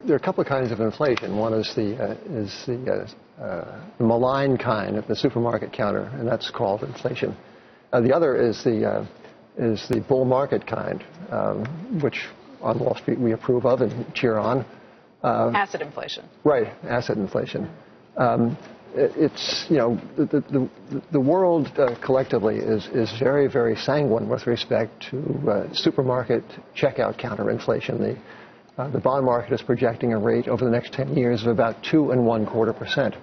There are a couple of kinds of inflation. One is the malign kind at the supermarket counter, and that's called inflation. The other is the bull market kind, which on Wall Street we approve of and cheer on. Asset inflation. Right, asset inflation. It's, you know, the world collectively is very, very sanguine with respect to supermarket checkout counter inflation. The bond market is projecting a rate over the next 10 years of about 2.25%.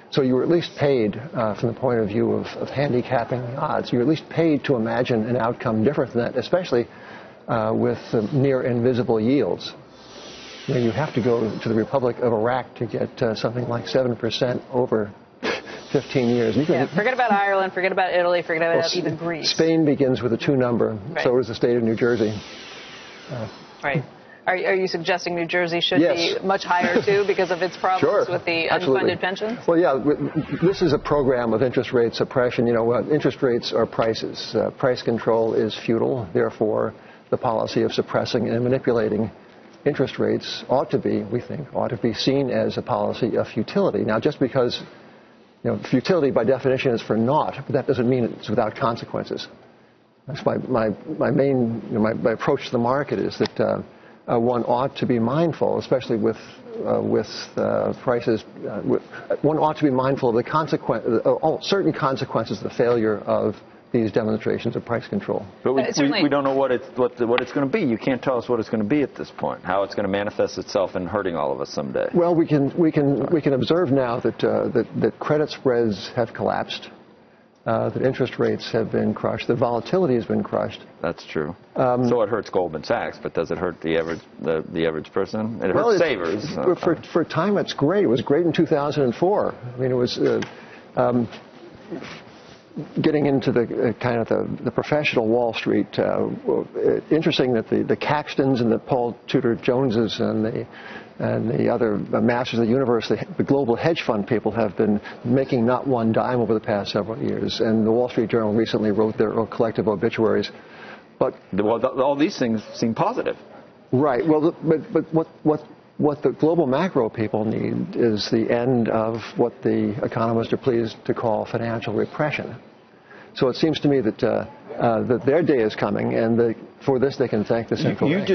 So you were at least paid, from the point of view of handicapping the odds, you were at least paid to imagine an outcome different than that, especially with near invisible yields. You know, you have to go to the Republic of Iraq to get something like 7% over 15 years. Forget about Ireland, forget about Italy, forget about even Greece. Spain begins with a 2 number, right. So does the state of New Jersey. Right. Are you suggesting New Jersey should Yes. be much higher, too, because of its problems Sure. with the Absolutely. unfunded pensions? Well, yeah, this is a program of interest rate suppression. You know, interest rates are prices. Price control is futile. Therefore, the policy of suppressing and manipulating interest rates ought to be seen as a policy of futility. Now, just because, you know, futility by definition is for naught, but that doesn't mean it's without consequences. That's my main, you know, my approach to the market is that one ought to be mindful, especially with prices. One ought to be mindful of the certain consequences of the failure of these demonstrations of price control. But we don't know what it's going to be. You can't tell us what it's going to be at this point. How it's going to manifest itself in hurting all of us someday. Well, we can observe now that credit spreads have collapsed, that interest rates have been crushed, that volatility has been crushed. That's true. So it hurts Goldman Sachs, but does it hurt the average person? It hurts savers. For a time, it's great. It was great in 2004. I mean, it was. Getting into the kind of the professional Wall Street, interesting that the Caxtons and the Paul Tudor Joneses and the other masters of the universe, the global hedge fund people, have been making not one dime over the past several years. And the Wall Street Journal recently wrote their collective obituaries. But all these things seem positive. Right. Well, but what the global macro people need is the end of what the economists are pleased to call financial repression. So it seems to me that their day is coming, and for this they can thank the central bank.